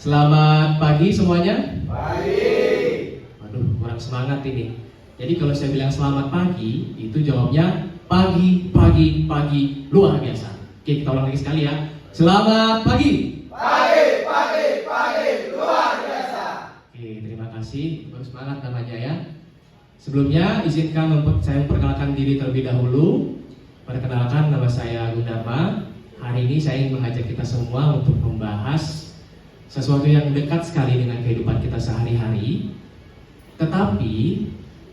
Selamat pagi semuanya. Pagi. Waduh, kurang semangat ini. Jadi kalau saya bilang selamat pagi, itu jawabnya pagi, pagi, pagi, luar biasa. Oke, kita ulang lagi sekali ya. Selamat pagi. Pagi, pagi, pagi, luar biasa. Oke, terima kasih. Bagus semangat namanya ya. Sebelumnya izinkan saya memperkenalkan diri terlebih dahulu. Perkenalkan, nama saya Gudarma. Hari ini saya ingin mengajak kita semua untuk membahas sesuatu yang dekat sekali dengan kehidupan kita sehari-hari, tetapi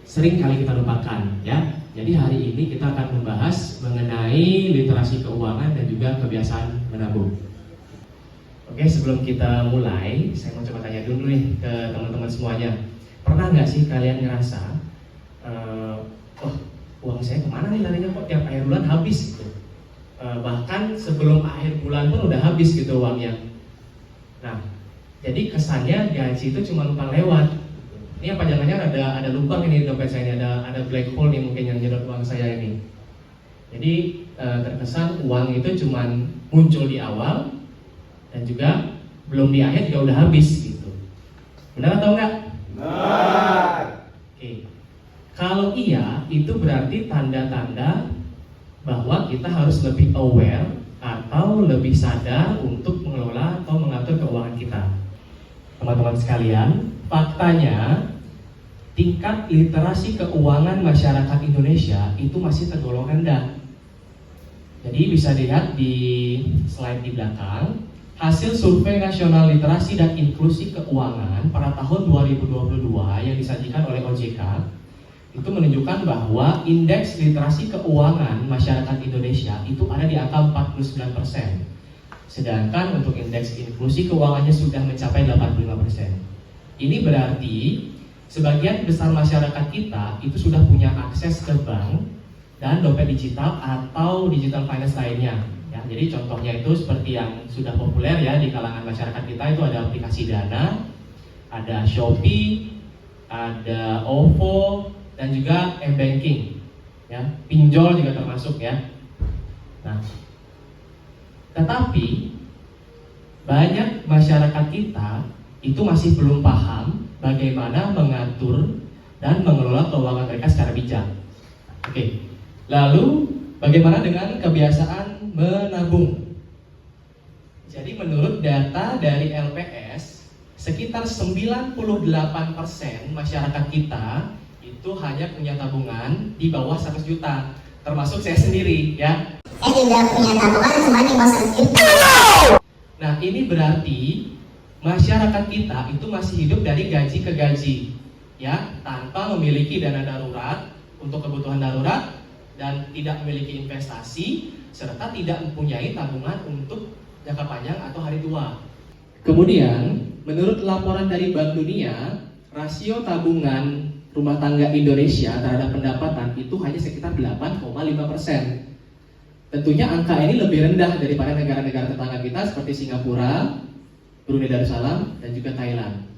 sering kali kita lupakan ya. Jadi hari ini kita akan membahas mengenai literasi keuangan dan juga kebiasaan menabung. Oke, sebelum kita mulai, saya mau coba tanya dulu nih ke teman-teman semuanya. Pernah nggak sih kalian ngerasa, uang saya kemana nih larinya, kok tiap akhir bulan habis gitu? Bahkan sebelum akhir bulan pun udah habis gitu uangnya. Nah, jadi kesannya gaji itu cuma numpang lewat. Ini apa jangan-jangan ada lubang ini di dompet saya ini, ada black hole nih mungkin yang nyedot uang saya ini. Jadi terkesan uang itu cuma muncul di awal dan juga belum di akhir juga udah habis gitu. Benar atau enggak? Benar. Oke. Kalau iya, itu berarti tanda-tanda bahwa kita harus lebih aware atau lebih sadar untuk mengelola atau mengatur keuangan kita. Teman-teman sekalian, faktanya tingkat literasi keuangan masyarakat Indonesia itu masih tergolong rendah. Jadi bisa dilihat di slide di belakang, hasil survei nasional literasi dan inklusi keuangan pada tahun 2022 yang disajikan oleh OJK itu menunjukkan bahwa indeks literasi keuangan masyarakat Indonesia itu ada di angka 49%. Sedangkan untuk indeks inklusi keuangannya sudah mencapai 85%. Ini berarti sebagian besar masyarakat kita itu sudah punya akses ke bank dan dompet digital atau digital finance lainnya. Ya, jadi contohnya itu seperti yang sudah populer ya di kalangan masyarakat kita, itu ada aplikasi Dana, ada Shopee, ada OVO, dan juga M-Banking, ya, pinjol juga termasuk ya. Nah, tetapi banyak masyarakat kita itu masih belum paham bagaimana mengatur dan mengelola keuangan mereka secara bijak. Oke, lalu bagaimana dengan kebiasaan menabung? Jadi menurut data dari LPS, sekitar 98% masyarakat kita itu hanya punya tabungan di bawah 100 juta, termasuk saya sendiri ya. Saya tidak punya tabungan cuma di bawah 100 juta. Nah, ini berarti masyarakat kita itu masih hidup dari gaji ke gaji ya, tanpa memiliki dana darurat untuk kebutuhan darurat dan tidak memiliki investasi serta tidak mempunyai tabungan untuk jangka panjang atau hari tua. Kemudian, menurut laporan dari Bank Dunia, rasio tabungan rumah tangga Indonesia terhadap pendapatan itu hanya sekitar 8,5%. Tentunya angka ini lebih rendah daripada negara-negara tetangga kita seperti Singapura, Brunei Darussalam, dan juga Thailand.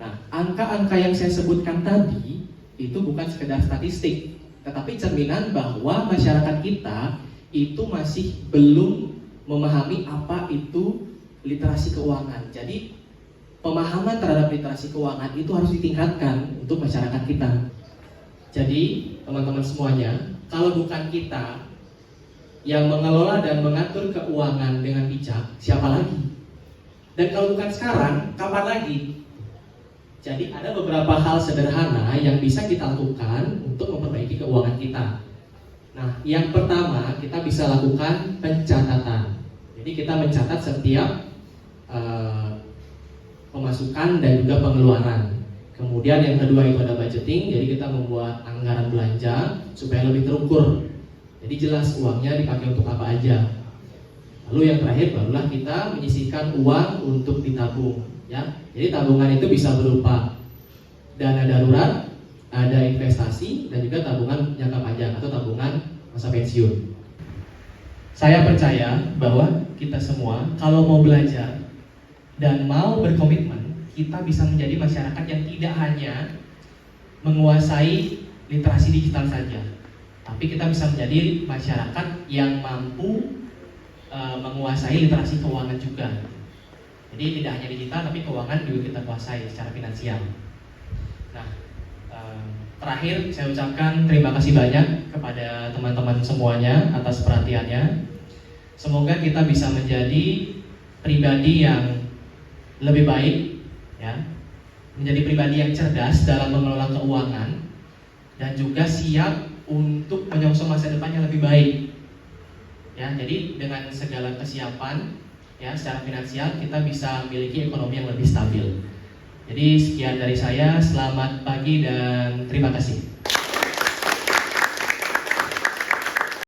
Nah, angka-angka yang saya sebutkan tadi itu bukan sekedar statistik, tetapi cerminan bahwa masyarakat kita itu masih belum memahami apa itu literasi keuangan. Jadi pemahaman terhadap literasi keuangan itu harus ditingkatkan untuk masyarakat kita. Jadi teman-teman semuanya, kalau bukan kita yang mengelola dan mengatur keuangan dengan bijak, siapa lagi? Dan kalau bukan sekarang, kapan lagi? Jadi ada beberapa hal sederhana yang bisa kita lakukan untuk memperbaiki keuangan kita. Nah, yang pertama kita bisa lakukan pencatatan. Jadi kita mencatat setiap pemasukan dan juga pengeluaran. Kemudian yang kedua itu ada budgeting, jadi kita membuat anggaran belanja supaya lebih terukur. Jadi jelas uangnya dipakai untuk apa aja. Lalu yang terakhir barulah kita menyisihkan uang untuk ditabung, ya. Jadi tabungan itu bisa berupa dana darurat, ada investasi, dan juga tabungan jangka panjang atau tabungan masa pensiun. Saya percaya bahwa kita semua kalau mau belajar dan mau berkomitmen, kita bisa menjadi masyarakat yang tidak hanya menguasai literasi digital saja, tapi kita bisa menjadi masyarakat yang mampu menguasai literasi keuangan juga. Jadi tidak hanya digital, tapi keuangan juga kita kuasai secara finansial. Nah, terakhir saya ucapkan terima kasih banyak kepada teman-teman semuanya atas perhatiannya. Semoga kita bisa menjadi pribadi yang lebih baik, ya, menjadi pribadi yang cerdas dalam mengelola keuangan dan juga siap untuk menyongsong masa depan yang lebih baik. Ya, jadi dengan segala kesiapan, ya, secara finansial kita bisa memiliki ekonomi yang lebih stabil. Jadi sekian dari saya, selamat pagi dan terima kasih.